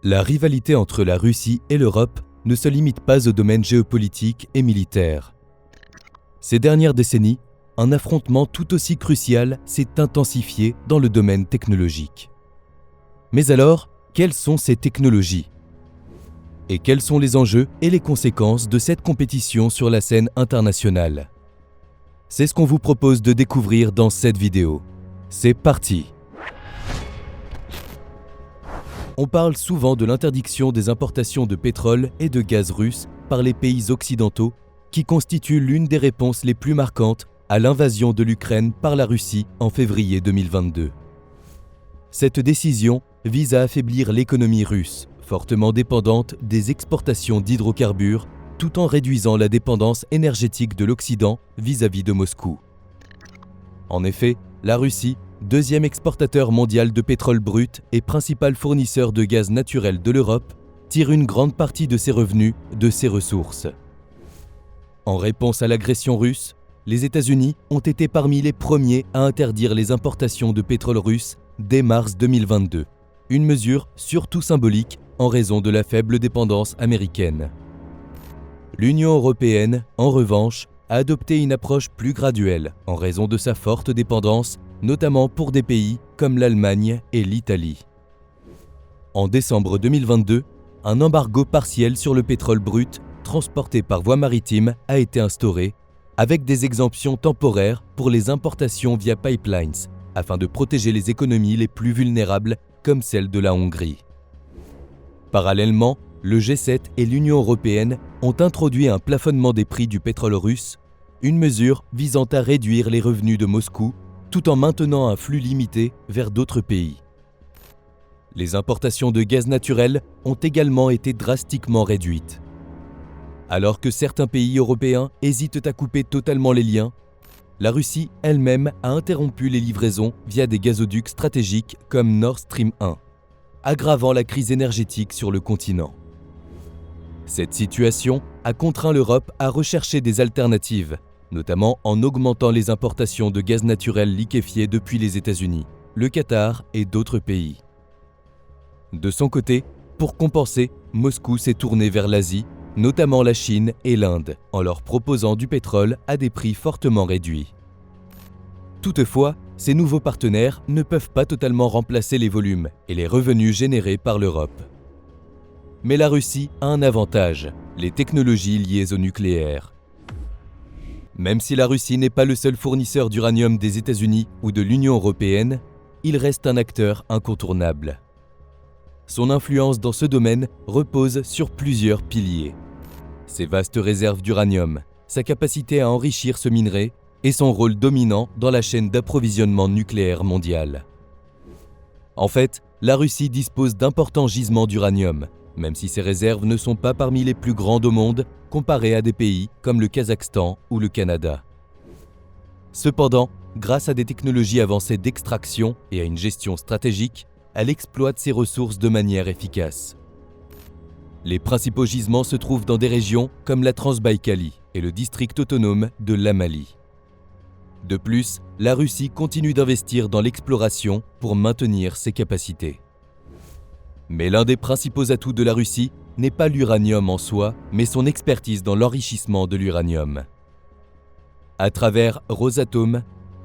La rivalité entre la Russie et l'Europe ne se limite pas au domaine géopolitique et militaire. Ces dernières décennies, un affrontement tout aussi crucial s'est intensifié dans le domaine technologique. Mais alors, quelles sont ces technologies ? Et quels sont les enjeux et les conséquences de cette compétition sur la scène internationale ? C'est ce qu'on vous propose de découvrir dans cette vidéo. C'est parti ! On parle souvent de l'interdiction des importations de pétrole et de gaz russe par les pays occidentaux, qui constitue l'une des réponses les plus marquantes à l'invasion de l'Ukraine par la Russie en février 2022. Cette décision vise à affaiblir l'économie russe, fortement dépendante des exportations d'hydrocarbures, tout en réduisant la dépendance énergétique de l'Occident vis-à-vis de Moscou. En effet, la Russie, deuxième exportateur mondial de pétrole brut et principal fournisseur de gaz naturel de l'Europe, tire une grande partie de ses revenus de ces ressources. En réponse à l'agression russe, les États-Unis ont été parmi les premiers à interdire les importations de pétrole russe dès mars 2022, une mesure surtout symbolique en raison de la faible dépendance américaine. L'Union européenne, en revanche, a adopté une approche plus graduelle en raison de sa forte dépendance, notamment pour des pays comme l'Allemagne et l'Italie. En décembre 2022, un embargo partiel sur le pétrole brut transporté par voie maritime a été instauré, avec des exemptions temporaires pour les importations via pipelines, afin de protéger les économies les plus vulnérables comme celle de la Hongrie. Parallèlement, le G7 et l'Union européenne ont introduit un plafonnement des prix du pétrole russe, une mesure visant à réduire les revenus de Moscou tout en maintenant un flux limité vers d'autres pays. Les importations de gaz naturel ont également été drastiquement réduites. Alors que certains pays européens hésitent à couper totalement les liens, la Russie elle-même a interrompu les livraisons via des gazoducs stratégiques comme Nord Stream 1, aggravant la crise énergétique sur le continent. Cette situation a contraint l'Europe à rechercher des alternatives, notamment en augmentant les importations de gaz naturel liquéfié depuis les États-Unis, le Qatar et d'autres pays. De son côté, pour compenser, Moscou s'est tourné vers l'Asie, notamment la Chine et l'Inde, en leur proposant du pétrole à des prix fortement réduits. Toutefois, ces nouveaux partenaires ne peuvent pas totalement remplacer les volumes et les revenus générés par l'Europe. Mais la Russie a un avantage, les technologies liées au nucléaire. Même si la Russie n'est pas le seul fournisseur d'uranium des États-Unis ou de l'Union européenne, il reste un acteur incontournable. Son influence dans ce domaine repose sur plusieurs piliers. Ses vastes réserves d'uranium, sa capacité à enrichir ce minerai et son rôle dominant dans la chaîne d'approvisionnement nucléaire mondiale. En fait, la Russie dispose d'importants gisements d'uranium, même si ses réserves ne sont pas parmi les plus grandes au monde, comparées à des pays comme le Kazakhstan ou le Canada. Cependant, grâce à des technologies avancées d'extraction et à une gestion stratégique, elle exploite ses ressources de manière efficace. Les principaux gisements se trouvent dans des régions comme la Transbaïkalie et le district autonome de l'Amali. De plus, la Russie continue d'investir dans l'exploration pour maintenir ses capacités. Mais l'un des principaux atouts de la Russie n'est pas l'uranium en soi, mais son expertise dans l'enrichissement de l'uranium. À travers Rosatom,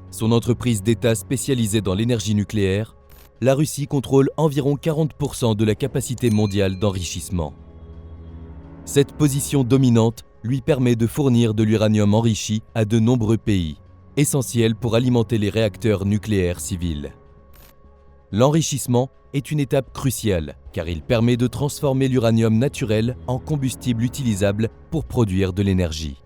son entreprise d'État spécialisée dans l'énergie nucléaire, la Russie contrôle environ 40% de la capacité mondiale d'enrichissement. Cette position dominante lui permet de fournir de l'uranium enrichi à de nombreux pays, essentiel pour alimenter les réacteurs nucléaires civils. L'enrichissement est une étape cruciale car il permet de transformer l'uranium naturel en combustible utilisable pour produire de l'énergie.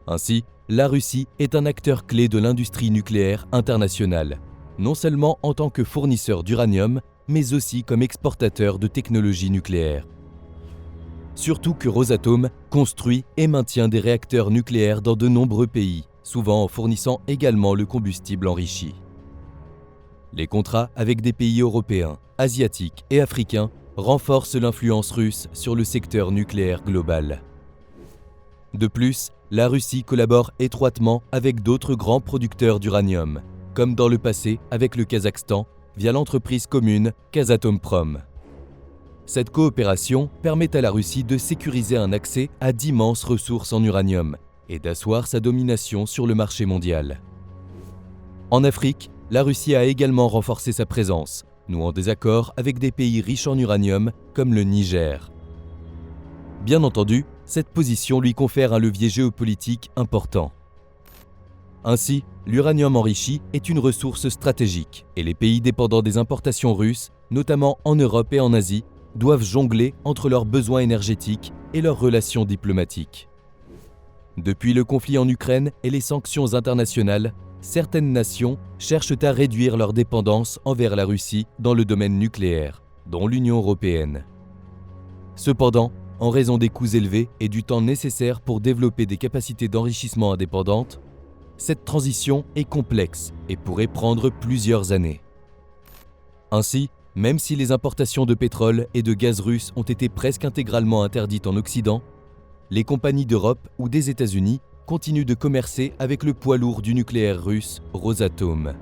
Ainsi, la Russie est un acteur clé de l'industrie nucléaire internationale, non seulement en tant que fournisseur d'uranium, mais aussi comme exportateur de technologies nucléaires. Surtout que Rosatom construit et maintient des réacteurs nucléaires dans de nombreux pays, souvent en fournissant également le combustible enrichi. Les contrats avec des pays européens, asiatiques et africains renforcent l'influence russe sur le secteur nucléaire global. De plus, la Russie collabore étroitement avec d'autres grands producteurs d'uranium, comme dans le passé avec le Kazakhstan via l'entreprise commune Kazatomprom. Cette coopération permet à la Russie de sécuriser un accès à d'immenses ressources en uranium et d'asseoir sa domination sur le marché mondial. En Afrique, la Russie a également renforcé sa présence, nouant des accords avec des pays riches en uranium comme le Niger. Bien entendu, cette position lui confère un levier géopolitique important. Ainsi, l'uranium enrichi est une ressource stratégique et les pays dépendant des importations russes, notamment en Europe et en Asie, doivent jongler entre leurs besoins énergétiques et leurs relations diplomatiques. Depuis le conflit en Ukraine et les sanctions internationales, certaines nations cherchent à réduire leur dépendance envers la Russie dans le domaine nucléaire, dont l'Union européenne. Cependant, en raison des coûts élevés et du temps nécessaire pour développer des capacités d'enrichissement indépendantes, cette transition est complexe et pourrait prendre plusieurs années. Ainsi, même si les importations de pétrole et de gaz russes ont été presque intégralement interdites en Occident, les compagnies d'Europe ou des États-Unis continuent de commercer avec le poids lourd du nucléaire russe, Rosatom.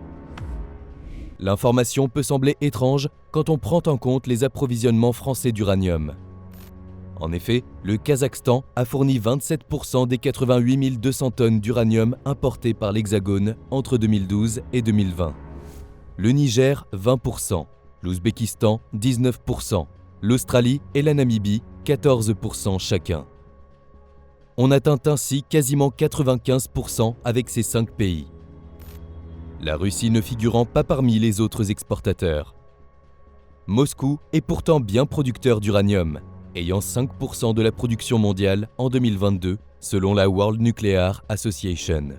L'information peut sembler étrange quand on prend en compte les approvisionnements français d'uranium. En effet, le Kazakhstan a fourni 27% des 88 200 tonnes d'uranium importées par l'Hexagone entre 2012 et 2020. Le Niger, 20%, l'Ouzbékistan, 19%, l'Australie et la Namibie, 14% chacun. On atteint ainsi quasiment 95% avec ces 5 pays. La Russie ne figurant pas parmi les autres exportateurs. Moscou est pourtant bien producteur d'uranium, ayant 5% de la production mondiale en 2022, selon la World Nuclear Association.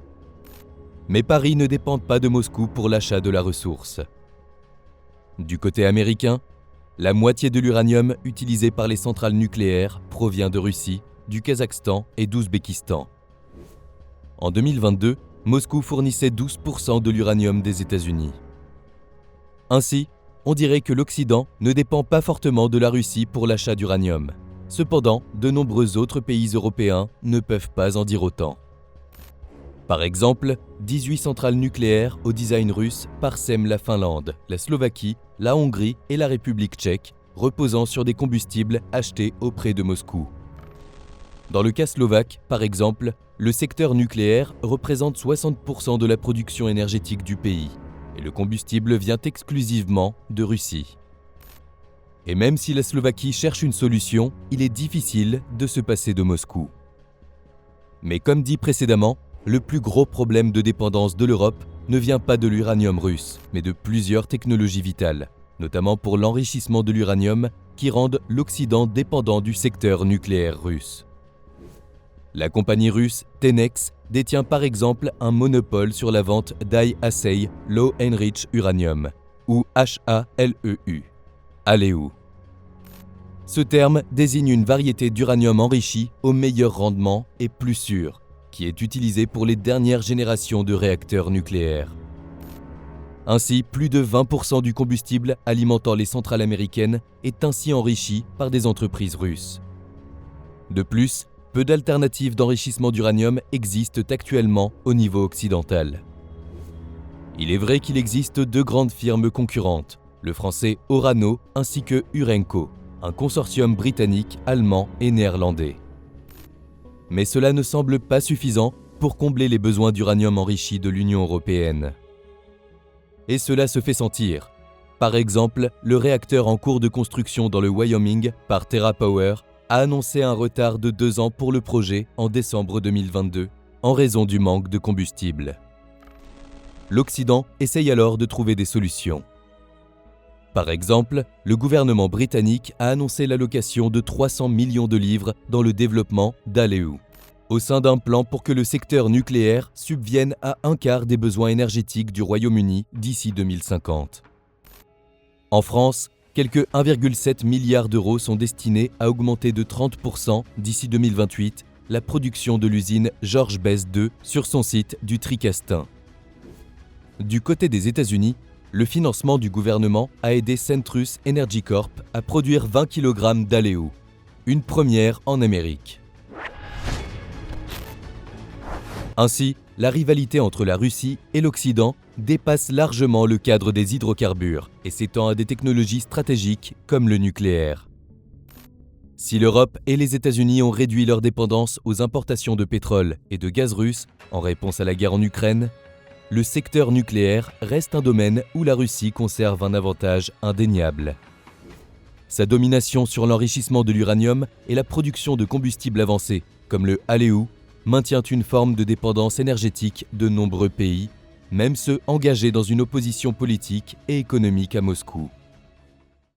Mais Paris ne dépend pas de Moscou pour l'achat de la ressource. Du côté américain, la moitié de l'uranium utilisé par les centrales nucléaires provient de Russie, du Kazakhstan et d'Ouzbékistan. En 2022, Moscou fournissait 12% de l'uranium des États-Unis. Ainsi, on dirait que l'Occident ne dépend pas fortement de la Russie pour l'achat d'uranium. Cependant, de nombreux autres pays européens ne peuvent pas en dire autant. Par exemple, 18 centrales nucléaires au design russe parsèment la Finlande, la Slovaquie, la Hongrie et la République tchèque, reposant sur des combustibles achetés auprès de Moscou. Dans le cas slovaque, par exemple, le secteur nucléaire représente 60% de la production énergétique du pays. Et le combustible vient exclusivement de Russie. Et même si la Slovaquie cherche une solution, il est difficile de se passer de Moscou. Mais comme dit précédemment, le plus gros problème de dépendance de l'Europe ne vient pas de l'uranium russe, mais de plusieurs technologies vitales, notamment pour l'enrichissement de l'uranium qui rendent l'Occident dépendant du secteur nucléaire russe. La compagnie russe Tenex détient par exemple un monopole sur la vente d'High Assay Low Enriched Uranium, ou HALEU. ALEU. Ce terme désigne une variété d'uranium enrichi au meilleur rendement et plus sûr, qui est utilisé pour les dernières générations de réacteurs nucléaires. Ainsi, plus de 20% du combustible alimentant les centrales américaines est ainsi enrichi par des entreprises russes. De plus, peu d'alternatives d'enrichissement d'uranium existent actuellement au niveau occidental. Il est vrai qu'il existe 2 grandes firmes concurrentes, le français Orano ainsi que Urenco, un consortium britannique, allemand et néerlandais. Mais cela ne semble pas suffisant pour combler les besoins d'uranium enrichi de l'Union européenne. Et cela se fait sentir. Par exemple, le réacteur en cours de construction dans le Wyoming par TerraPower a annoncé un retard de 2 ans pour le projet en décembre 2022, en raison du manque de combustible. L'Occident essaye alors de trouver des solutions. Par exemple, le gouvernement britannique a annoncé l'allocation de 300 millions de livres dans le développement d'ALEU, au sein d'un plan pour que le secteur nucléaire subvienne à 1/4 des besoins énergétiques du Royaume-Uni d'ici 2050. En France, quelques 1,7 milliard d'euros sont destinés à augmenter de 30% d'ici 2028 la production de l'usine Georges Best II sur son site du Tricastin. Du côté des États-Unis, le financement du gouvernement a aidé Centrus Energy Corp à produire 20 kg d'ALEU, une première en Amérique. Ainsi, la rivalité entre la Russie et l'Occident dépasse largement le cadre des hydrocarbures et s'étend à des technologies stratégiques comme le nucléaire. Si l'Europe et les États-Unis ont réduit leur dépendance aux importations de pétrole et de gaz russe en réponse à la guerre en Ukraine, le secteur nucléaire reste un domaine où la Russie conserve un avantage indéniable. Sa domination sur l'enrichissement de l'uranium et la production de combustibles avancés, comme le Haléou, maintient une forme de dépendance énergétique de nombreux pays, même ceux engagés dans une opposition politique et économique à Moscou.